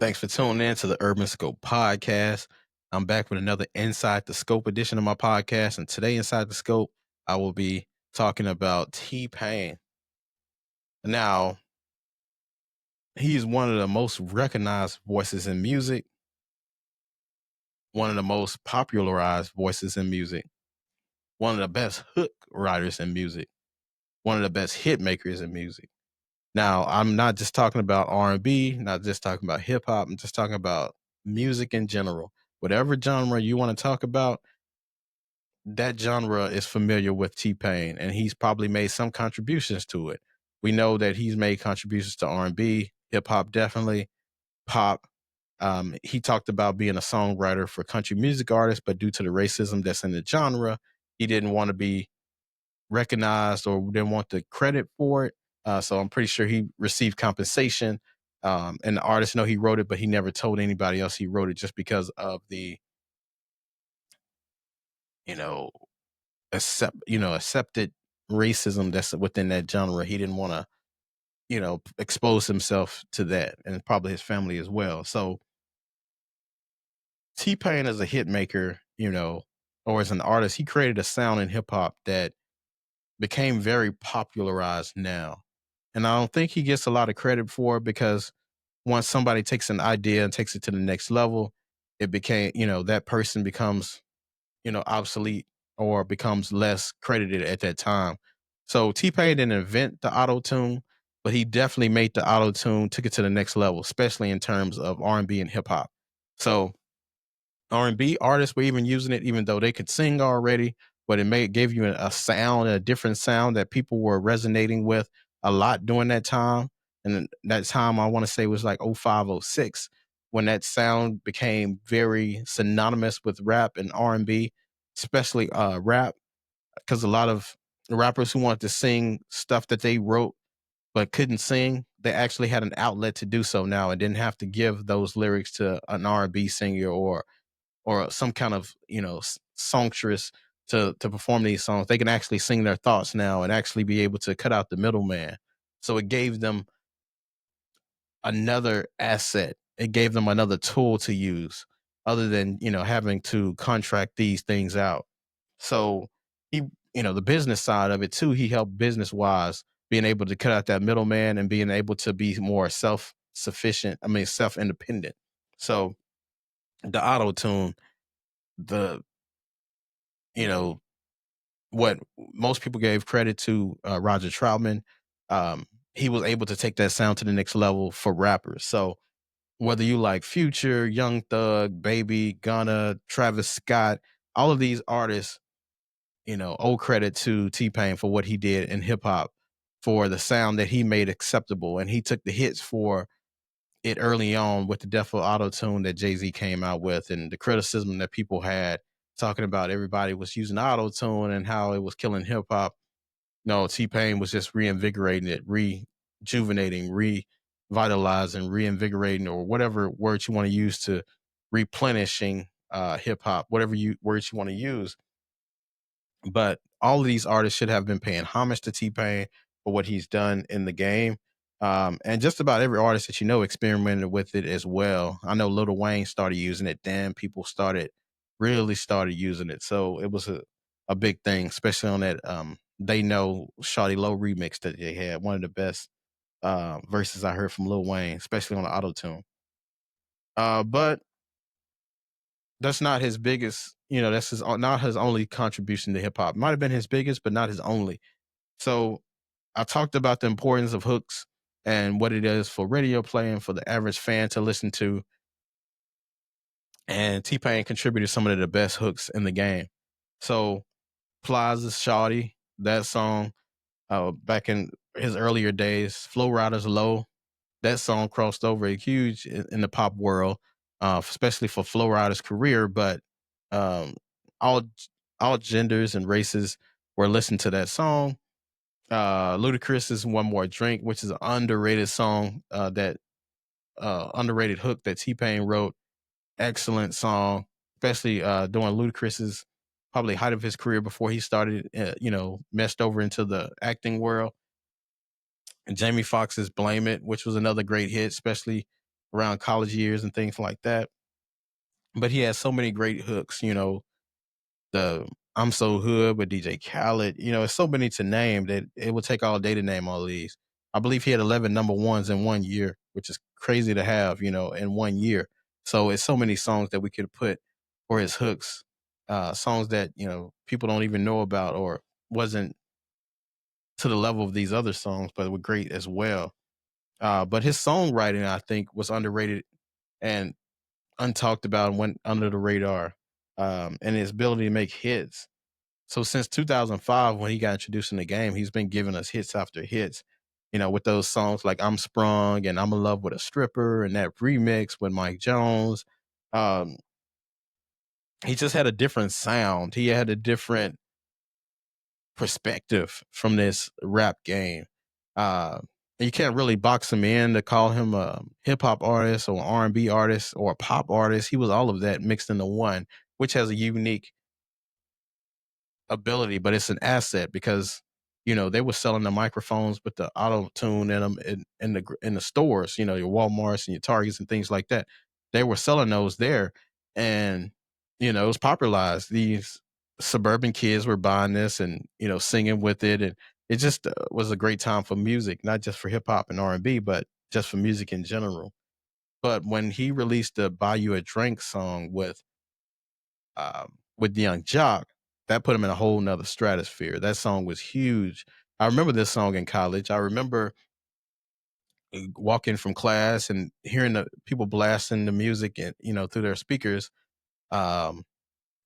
Thanks for tuning in to the Urban Scope podcast. I'm back with another Inside the Scope edition of my podcast. And today, Inside the Scope, I will be talking about T-Pain. Now, he's one of the most recognized voices in music, one of the most popularized voices in music, one of the best hook writers in music, one of the best hit makers in music. Now, I'm not just talking about R&B, not just talking about hip hop. I'm just talking about music in general. Whatever genre you want to talk about, that genre is familiar with T-Pain, and he's probably made some contributions to it. We know that he's made contributions to R&B, hip hop, definitely pop. He talked about being a songwriter for country music artists, but due to the racism that's in the genre, he didn't want to be recognized or didn't want the credit for it. So I'm pretty sure he received compensation. And the artist know he wrote it, but he never told anybody else he wrote it just because of the, you know, accepted racism that's within that genre. He didn't want to, expose himself to that, and probably his family as well. So T-Pain as a hit maker, or as an artist, he created a sound in hip hop that became very popularized now. And I don't think he gets a lot of credit for it because once somebody takes an idea and takes it to the next level, it became, that person becomes, obsolete or becomes less credited at that time. So T-Pain didn't invent the auto tune, but he definitely made the auto tune, took it to the next level, especially in terms of R&B and hip hop. So R&B artists were even using it, even though they could sing already, but gave you a sound, a different sound that people were resonating with a lot during that time. And that time I want to say was like 05, 06, when that sound became very synonymous with rap and R&B, especially rap, because a lot of rappers who wanted to sing stuff that they wrote but couldn't sing, they actually had an outlet to do so now and didn't have to give those lyrics to an R&B singer or some kind of songstress to perform these songs. They can actually sing their thoughts now and actually be able to cut out the middleman. So it gave them another asset. It gave them another tool to use other than having to contract these things out. So he, the business side of it too, he helped business wise, being able to cut out that middleman and being able to be more self sufficient. I mean, self independent. So the auto tune, the you know what most people gave credit to Roger Troutman, he was able to take that sound to the next level for rappers. So whether you like Future, Young Thug, Baby, Gunna, Travis Scott, all of these artists, owe credit to T-Pain for what he did in hip hop, for the sound that he made acceptable. And he took the hits for it early on with the Death of Auto Tune that Jay-Z came out with, and the criticism that people had talking about everybody was using auto tune and how it was killing hip hop. No, T-Pain was just reinvigorating it, rejuvenating, revitalizing, reinvigorating, or whatever words you want to use, to replenishing hip hop, whatever words you want to use. But all of these artists should have been paying homage to T-Pain for what he's done in the game. And just about every artist that experimented with it as well. I know Lil Wayne started using it. Then people really started using it. So it was a big thing, especially on that They Know Shawty Low remix that they had. One of the best verses I heard from Lil Wayne, especially on the auto tune. But that's not his biggest, that's not his only contribution to hip hop. Might have been his biggest, but not his only. So I talked about the importance of hooks and what it is for radio play and for the average fan to listen to. And T-Pain contributed some of the best hooks in the game. So Plaza's Shawty, that song, back in his earlier days, Flow Riders Low, that song crossed over huge in the pop world, especially for Flow Rider's career. But um, all all genders and races were listening to that song. Ludacris' One More Drink, which is an underrated song, that underrated hook that T-Pain wrote. Excellent song, especially during Ludacris's probably height of his career before he started, messed over into the acting world. And Jamie Foxx's Blame It, which was another great hit, especially around college years and things like that. But he has so many great hooks, the I'm So Hood with DJ Khaled. It's so many to name that it would take all day to name all these. I believe he had 11 number ones in 1 year, which is crazy to have, in 1 year. So it's so many songs that we could put for his hooks, songs that, people don't even know about or wasn't to the level of these other songs, but were great as well. But his songwriting, I think, was underrated and untalked about and went under the radar, and his ability to make hits. So since 2005, when he got introduced in the game, he's been giving us hits after hits, with those songs like I'm Sprung and I'm in Love with a Stripper and that remix with Mike Jones. Um, he just had a different sound. He had a different perspective from this rap game. Uh, you can't really box him in to call him a hip hop artist or R&B artist or a pop artist. He was all of that mixed into one, which has a unique ability, but it's an asset because they were selling the microphones with the auto tune in them in the stores. Your WalMarts and your Targets and things like that. They were selling those there, and it was popularized. These suburban kids were buying this and singing with it, and it just was a great time for music, not just for hip hop and R&B, but just for music in general. But when he released the "Buy You a Drink" song with Young Jock, that put him in a whole nother stratosphere. That song was huge. I remember this song in college. I remember walking from class and hearing the people blasting the music and through their speakers. Um,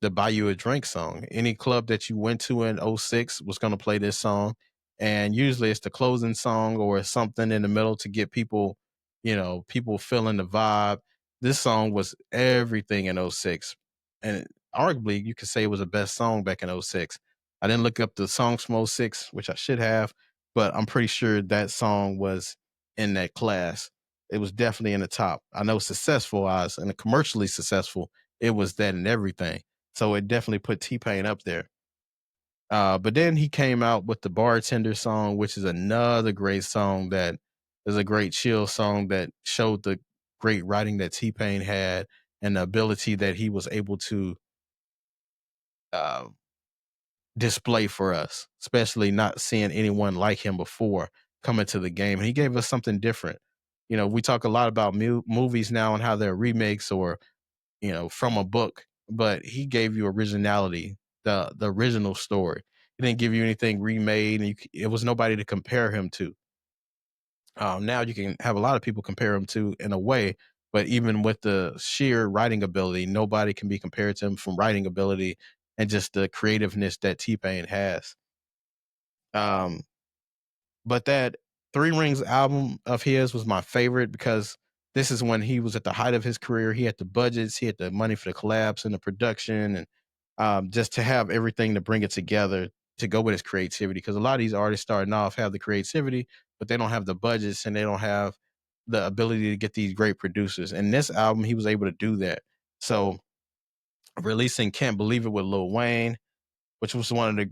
the Buy You a Drink song. Any club that you went to in '06 was going to play this song. And usually it's the closing song or something in the middle to get people feeling the vibe. This song was everything in '06. And arguably, you could say it was the best song back in '06. I didn't look up the songs from '06, which I should have, but I'm pretty sure that song was in that class. It was definitely in the top. I know successful wise and commercially successful, it was that and everything. So it definitely put T-Pain up there. But then he came out with the Bartender song, which is another great song that is a great chill song that showed the great writing that T-Pain had and the ability that he was able to uh, display for us, especially not seeing anyone like him before coming to the game. And he gave us something different. We talk a lot about movies now and how they're remakes or from a book, but he gave you originality, the original story. He didn't give you anything remade, and it was nobody to compare him to. Now you can have a lot of people compare him to in a way, but even with the sheer writing ability, nobody can be compared to him from writing ability and just the creativeness that T Pain has. Um, but that Three Rings album of his was my favorite because this is when he was at the height of his career. He had the budgets, he had the money for the collabs and the production, and just to have everything to bring it together to go with his creativity. Because a lot of these artists starting off have the creativity, but they don't have the budgets and they don't have the ability to get these great producers. And this album, he was able to do that. So releasing "Can't Believe It" with Lil Wayne, which was one of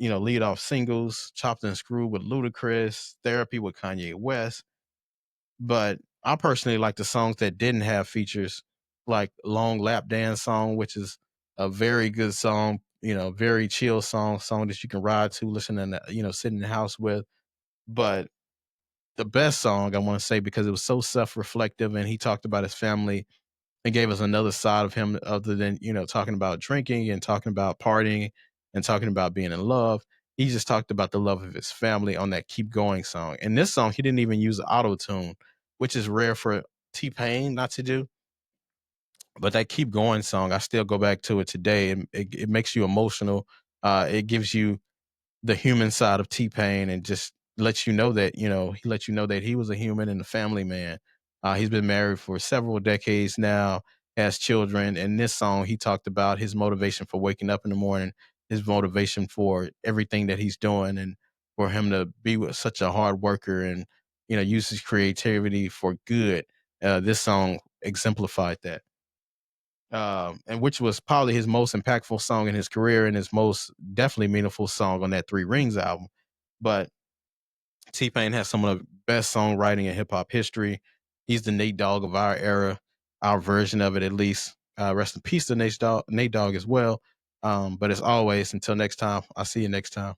the lead off singles. Chopped and Screwed with Ludacris, Therapy with Kanye West. But I personally like the songs that didn't have features, like Long Lap Dance Song, which is a very good song, very chill song that you can ride to, listen and sit in the house with. But the best song I want to say, because it was so self-reflective and he talked about his family and gave us another side of him other than, talking about drinking and talking about partying and talking about being in love. He just talked about the love of his family on that Keep Going song. And this song, he didn't even use auto tune, which is rare for T Pain not to do. But that Keep Going song, I still go back to it today. It makes you emotional. It gives you the human side of T-Pain and just lets you know that, he lets you know that he was a human and a family man. He's been married for several decades now, has children. And this song, he talked about his motivation for waking up in the morning, his motivation for everything that he's doing, and for him to be such a hard worker and, use his creativity for good. This song exemplified that. And which was probably his most impactful song in his career and his most definitely meaningful song on that Three Rings album. But T Pain has some of the best songwriting in hip hop history. He's the Nate Dogg of our era, our version of it at least. Rest in peace to Nate Dogg as well. But as always, until next time, I'll see you next time.